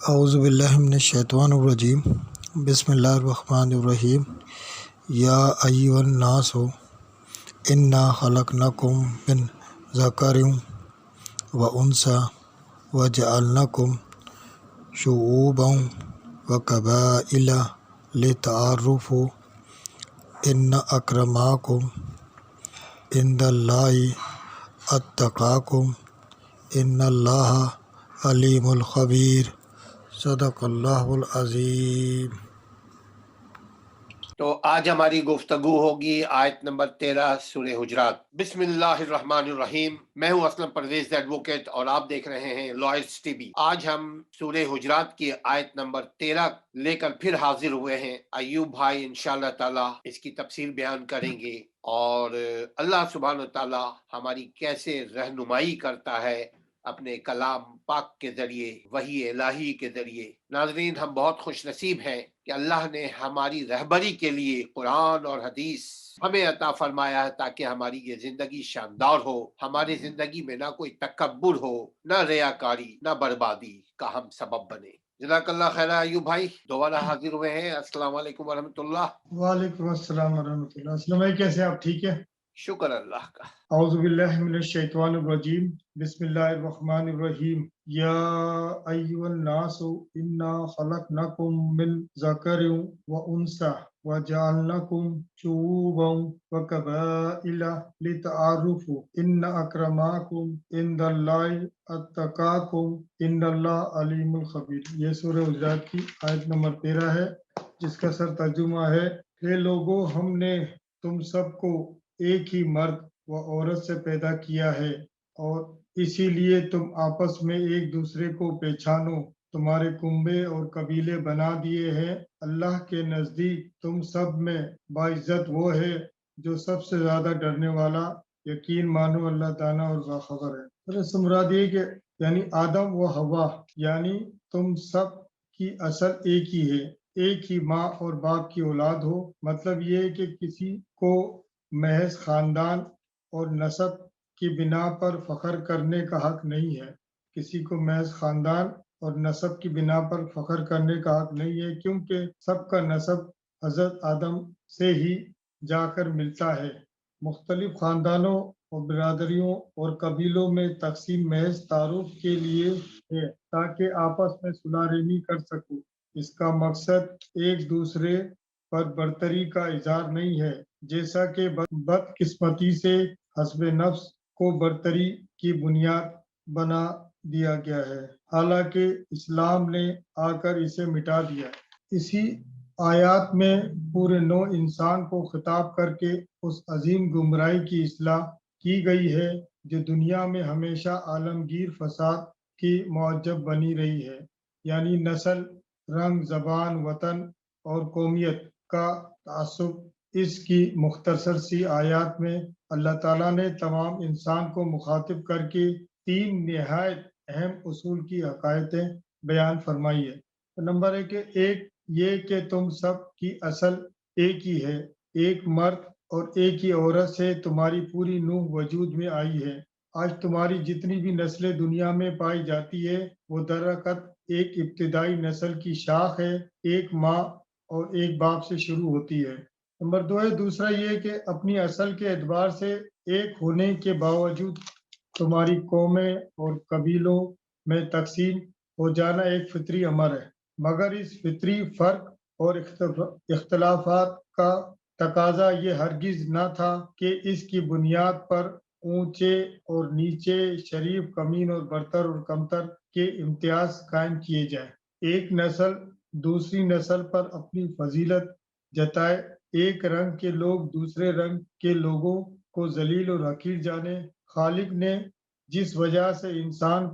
اعوذ باللہ من الشیطان الرجیم بسم اللہ الرحمن الرحیم یا ایھا الناس انا خلقناکم من ذکر و انثی وجعلناکم شعوبا وقبائل لتعارفوا ان اکرمکم عند اللہ اتقاکم ان اللہ علیم الخبیر صدق اللہ العظیم۔ تو آج ہماری گفتگو ہوگی آیت نمبر 13 سورہ حجرات۔ بسم اللہ الرحمن الرحیم۔ میں ہوں اسلم پرویز ایڈوکیٹ اور آپ دیکھ رہے ہیں لائرز ٹی وی۔ آج ہم سورہ حجرات کی آیت نمبر 13 لے کر پھر حاضر ہوئے ہیں۔ ایوب بھائی انشاءاللہ تعالی اس کی تفسیر بیان کریں گے اور اللہ سبحانہ وتعالی ہماری کیسے رہنمائی کرتا ہے اپنے کلام پاک کے ذریعے، وحی الہی کے ذریعے۔ ناظرین، ہم بہت خوش نصیب ہیں کہ اللہ نے ہماری رہبری کے لیے قرآن اور حدیث ہمیں عطا فرمایا ہے تاکہ ہماری یہ زندگی شاندار ہو، ہماری زندگی میں نہ کوئی تکبر ہو، نہ ریاکاری، نہ بربادی کا ہم سبب بنے۔ جزاک اللہ خیر ایوب بھائی، دوبارہ حاضر ہوئے ہیں۔ السلام علیکم ورحمۃ اللہ۔ وعلیکم السلام ورحمۃ اللہ۔ اسلم بھائی کیسے ہیں آپ؟ ٹھیک ہے؟ شکر اللہ کا۔ اعوذ باللہ من الشیطان الرجیم بسم اللہ الرحمن الرحیم یا ایھا الناس انا خلقناکم من ذکر و انثی وجعلناکم شعوبا وقبائل لتعارفوا ان اکرمکم عند اللہ اتقاکم ان اللہ علیم الخبیر۔ یہ سورہ حجرات کی آیت نمبر 13 ہے، جس کا سر ترجمہ ہے: اے لوگو، ہم نے تم سب کو ایک ہی مرد و عورت سے پیدا کیا ہے اور اسی لیے تم آپس میں ایک دوسرے کو پہچانو۔ تمہارے کنبے اور قبیلے بنا دیے ہیں۔ اللہ کے نزدیک تم سب میں باعزت وہ ہے جو سب سے زیادہ ڈرنے والا۔ یقین مانو اللہ دانا اور باخبر ہے۔ اس سے مراد یہ کہ یعنی آدم و حوا، یعنی تم سب کی اصل ایک ہی ہے، ایک ہی ماں اور باپ کی اولاد ہو۔ مطلب یہ ہے کہ کسی کو محض خاندان اور نسب کی بنا پر فخر کرنے کا حق نہیں ہے، کسی کو محض خاندان اور نسب کی بنا پر فخر کرنے کا حق نہیں ہے، کیونکہ سب کا نسب حضرت آدم سے ہی جا کر ملتا ہے۔ مختلف خاندانوں اور برادریوں اور قبیلوں میں تقسیم محض تعارف کے لیے ہے تاکہ آپس میں صلح رحمی کر سکو۔ اس کا مقصد ایک دوسرے پر برتری کا اظہار نہیں ہے، جیسا کہ بدقسمتی سے حسب نفس کو برتری کی بنیاد بنا دیا گیا ہے، حالانکہ اسلام نے آ کر اسے مٹا دیا۔ اسی آیات میں پورے نوع انسان کو خطاب کر کے اس عظیم گمراہی کی اصلاح کی گئی ہے جو دنیا میں ہمیشہ عالمگیر فساد کی معجب بنی رہی ہے، یعنی نسل، رنگ، زبان، وطن اور قومیت کا تعصب۔ اس کی مختصر سی آیات میں اللہ تعالیٰ نے تمام انسان کو مخاطب کر کے 3 نہایت اہم اصول کی حقائقیں بیان فرمائی ہے۔ نمبر 1 یہ کہ تم سب کی اصل ایک ہی ہے، ایک مرد اور ایک ہی عورت سے تمہاری پوری نوع وجود میں آئی ہے۔ آج تمہاری جتنی بھی نسلیں دنیا میں پائی جاتی ہے وہ در حقیقت ایک ابتدائی نسل کی شاخ ہے، ایک ماں اور ایک باپ سے شروع ہوتی ہے۔ نمبر 2 ہے دوسرا یہ کہ اپنی اصل کے اعتبار سے ایک ہونے کے باوجود تمہاری قومیں اور قبیلوں میں تقسیم ہو جانا ایک فطری امر ہے، مگر اس فطری فرق اور اختلافات کا تقاضا یہ ہرگز نہ تھا کہ اس کی بنیاد پر اونچے اور نیچے، شریف، کمین اور برتر اور کمتر کے امتیاز قائم کیے جائیں۔ ایک نسل دوسری نسل پر اپنی فضیلت جتائے، ایک رنگ کے لوگ دوسرے رنگ کے لوگوں کو ذلیل اور حقیر جانے۔ خالق نے جس وجہ سے انسان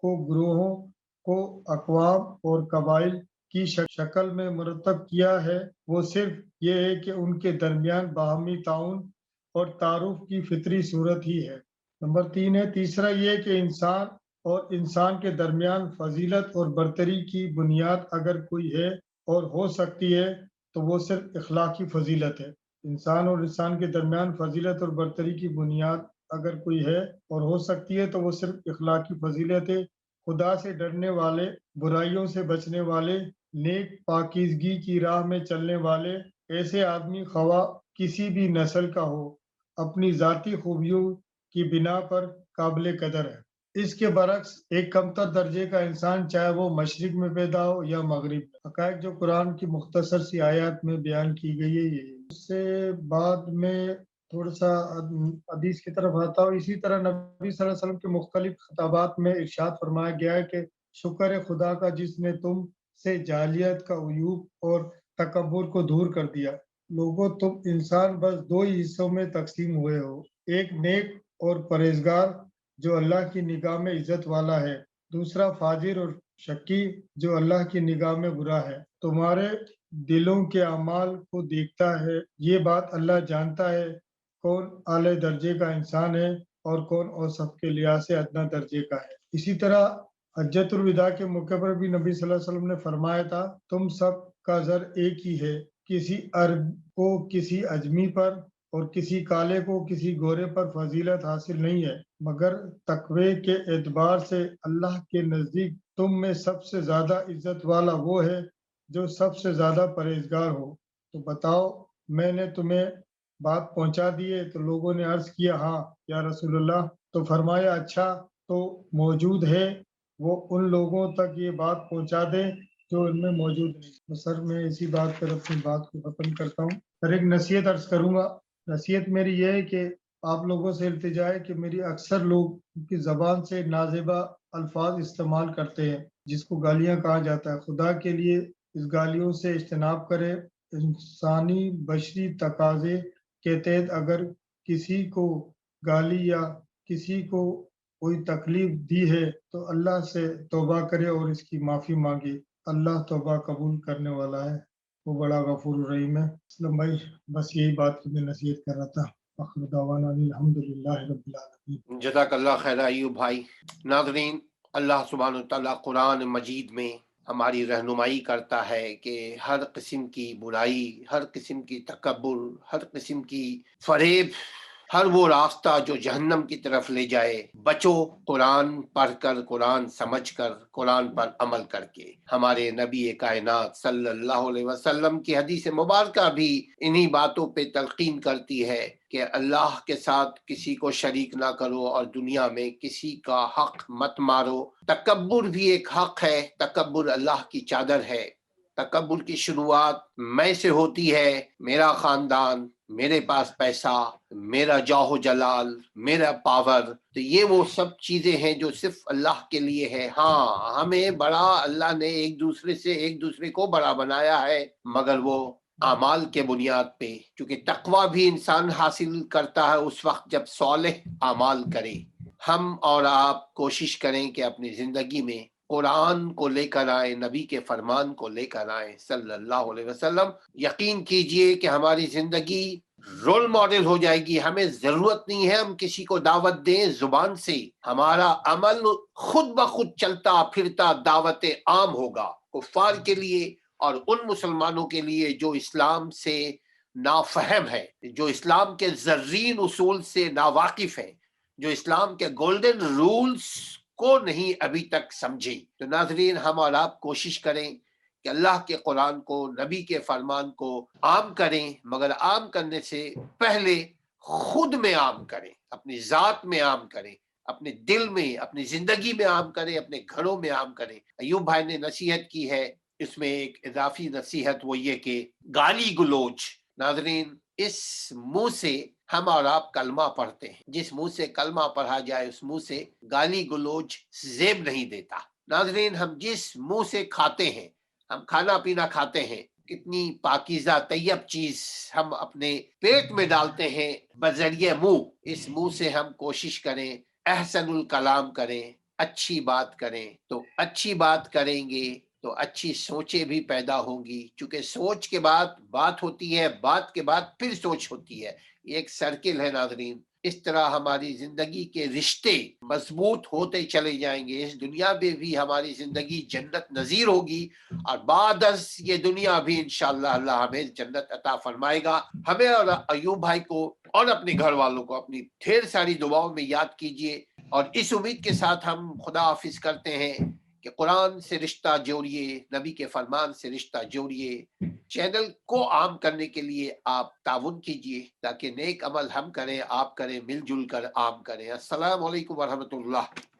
کو گروہوں کو اقوام اور قبائل کی شکل میں مرتب کیا ہے وہ صرف یہ ہے کہ ان کے درمیان باہمی تعاون اور تعارف کی فطری صورت ہی ہے۔ نمبر 3 ہے تیسرا یہ کہ انسان اور انسان کے درمیان فضیلت اور برتری کی بنیاد اگر کوئی ہے اور ہو سکتی ہے تو وہ صرف اخلاقی فضیلت ہے۔ انسان اور انسان کے درمیان فضیلت اور برتری کی بنیاد اگر کوئی ہے اور ہو سکتی ہے تو وہ صرف اخلاقی فضیلت ہے، خدا سے ڈرنے والے، برائیوں سے بچنے والے، نیک پاکیزگی کی راہ میں چلنے والے، ایسے آدمی خواہ کسی بھی نسل کا ہو اپنی ذاتی خوبیوں کی بنا پر قابل قدر ہے۔ اس کے برعکس ایک کمتر درجے کا انسان چاہے وہ مشرق میں پیدا ہو یا مغرب میں، حقائق جو قرآن کی مختصر سی آیات میں بیان کی گئی ہے یہ۔ اس سے بعد میں تھوڑا سا حدیث کی طرف آتا ہوں۔ اسی طرح نبی صلی اللہ علیہ وسلم کے مختلف خطابات میں ارشاد فرمایا گیا ہے کہ شکر ہے خدا کا جس نے تم سے جاہلیت کا عیوب اور تکبر کو دور کر دیا۔ لوگوں تم انسان بس دو ہی حصوں میں تقسیم ہوئے ہو، ایک نیک اور پرہیزگار جو اللہ کی نگاہ میں عزت والا ہے، دوسرا فاجر اور شکی جو اللہ کی نگاہ میں برا ہے۔ تمہارے دلوں کے اعمال کو دیکھتا ہے، یہ بات اللہ جانتا ہے کون اعلی درجے کا انسان ہے اور کون اوسط کے لحاظ سے ادنا درجے کا ہے۔ اسی طرح حجۃ الوداع کے موقع پر بھی نبی صلی اللہ علیہ وسلم نے فرمایا تھا، تم سب کا زر ایک ہی ہے، کسی عرب کو کسی اجمی پر اور کسی کالے کو کسی گورے پر فضیلت حاصل نہیں ہے، مگر تقوی کے اعتبار سے اللہ کے نزدیک تم میں سب سے زیادہ عزت والا وہ ہے جو سب سے زیادہ پرہیزگار ہو۔ تو بتاؤ میں نے تمہیں بات پہنچا دی ہے؟ تو لوگوں نے عرض کیا ہاں یا رسول اللہ۔ تو فرمایا اچھا تو موجود ہے وہ ان لوگوں تک یہ بات پہنچا دیں جو ان میں موجود نہیں۔ تو سر میں اسی بات پر اپنی بات کو ختم کرتا ہوں۔ سر ایک نصیحت عرض کروں گا۔ نصیحت میری یہ ہے کہ آپ لوگوں سے التجا ہے کہ میری اکثر لوگ کی زبان سے نازیبا الفاظ استعمال کرتے ہیں جس کو گالیاں کہا جاتا ہے، خدا کے لیے اس گالیوں سے اجتناب کرے۔ انسانی بشری تقاضے کے تحت اگر کسی کو گالی یا کسی کو کوئی تکلیف دی ہے تو اللہ سے توبہ کرے اور اس کی معافی مانگے۔ اللہ توبہ قبول کرنے والا ہے، وہ بڑا غفور الرحیم ہے۔ اسلم بھائی بس یہی بات کی میں نصیحت کر رہا تھا۔ آخر دعوانا الحمدللہ رب العالمین۔ جزاک اللہ خیر ایوب بھائی۔ ناظرین، اللہ سبحانہ وتعالیٰ قرآن مجید میں ہماری رہنمائی کرتا ہے کہ ہر قسم کی برائی، ہر قسم کی تکبر، ہر قسم کی فریب، ہر وہ راستہ جو جہنم کی طرف لے جائے، بچو قرآن پڑھ کر، قرآن سمجھ کر، قرآن پر عمل کر کے۔ ہمارے نبی کائنات صلی اللہ علیہ وسلم کی حدیث مبارکہ بھی انہی باتوں پہ تلقین کرتی ہے کہ اللہ کے ساتھ کسی کو شریک نہ کرو اور دنیا میں کسی کا حق مت مارو۔ تکبر بھی ایک حق ہے، تکبر اللہ کی چادر ہے۔ تکبر کی شروعات میں سے ہوتی ہے، میرا خاندان، میرے پاس پیسہ، میرا جاہ و جلال، میرا پاور۔ تو یہ وہ سب چیزیں ہیں جو صرف اللہ کے لیے ہے۔ ہاں ہمیں بڑا اللہ نے ایک دوسرے کو بڑا بنایا ہے، مگر وہ اعمال کے بنیاد پہ، کیونکہ تقوی بھی انسان حاصل کرتا ہے اس وقت جب صالح اعمال کرے۔ ہم اور آپ کوشش کریں کہ اپنی زندگی میں قرآن کو لے کر آئیں، نبی کے فرمان کو لے کر آئیں صلی اللہ علیہ وسلم۔ یقین کیجئے کہ ہماری زندگی رول ماڈل ہو جائے گی۔ ہمیں ضرورت نہیں ہے ہم کسی کو دعوت دیں زبان سے، ہمارا عمل خود بخود چلتا پھرتا دعوت عام ہوگا، کفار کے لیے اور ان مسلمانوں کے لیے جو اسلام سے نافہم ہے، جو اسلام کے زرین اصول سے ناواقف ہیں، جو اسلام کے گولڈن رولز کو نہیں ابھی تک سمجھے۔ تو ناظرین، ہم اور آپ کوشش کریں کہ اللہ کے قرآن کو، نبی کے فرمان کو عام کریں، مگر عام کرنے سے پہلے خود میں عام کریں، اپنی ذات میں عام کریں، اپنے دل میں، اپنی زندگی میں عام کریں، اپنے گھروں میں عام کریں۔ ایوب بھائی نے نصیحت کی ہے، اس میں ایک اضافی نصیحت وہ یہ کہ گالی گلوچ۔ ناظرین، اس منہ سے ہم اور آپ کلمہ پڑھتے ہیں، جس منہ سے کلمہ پڑھا جائے اس منہ سے گالی گلوچ زیب نہیں دیتا۔ ناظرین، ہم جس منہ سے کھاتے ہیں، ہم کھانا پینا کھاتے ہیں، کتنی پاکیزہ طیب چیز ہم اپنے پیٹ میں ڈالتے ہیں بذریعہ منہ۔ اس منہ سے ہم کوشش کریں احسن الکلام کریں، اچھی بات کریں۔ تو اچھی بات کریں گے تو اچھی سوچیں بھی پیدا ہوں گی، چونکہ سوچ کے بعد بات ہوتی ہے، بات کے بعد پھر سوچ ہوتی ہے۔ یہ ایک سرکل ہے ناظرین۔ اس طرح ہماری زندگی کے رشتے مضبوط ہوتے چلے جائیں گے، اس دنیا میں بھی ہماری زندگی جنت نظیر ہوگی، اور بعد از یہ دنیا بھی انشاءاللہ اللہ ہمیں جنت عطا فرمائے گا۔ ہمیں اور ایوب بھائی کو اور اپنے گھر والوں کو اپنی ڈھیر ساری دعاؤں میں یاد کیجئے۔ اور اس امید کے ساتھ ہم خدا حافظ کرتے ہیں کہ قرآن سے رشتہ جوڑیے، نبی کے فرمان سے رشتہ جوڑیے، چینل کو عام کرنے کے لیے آپ تعاون کیجیے تاکہ نیک عمل ہم کریں، آپ کریں، مل جل کر عام کریں۔ السلام علیکم ورحمۃ اللہ۔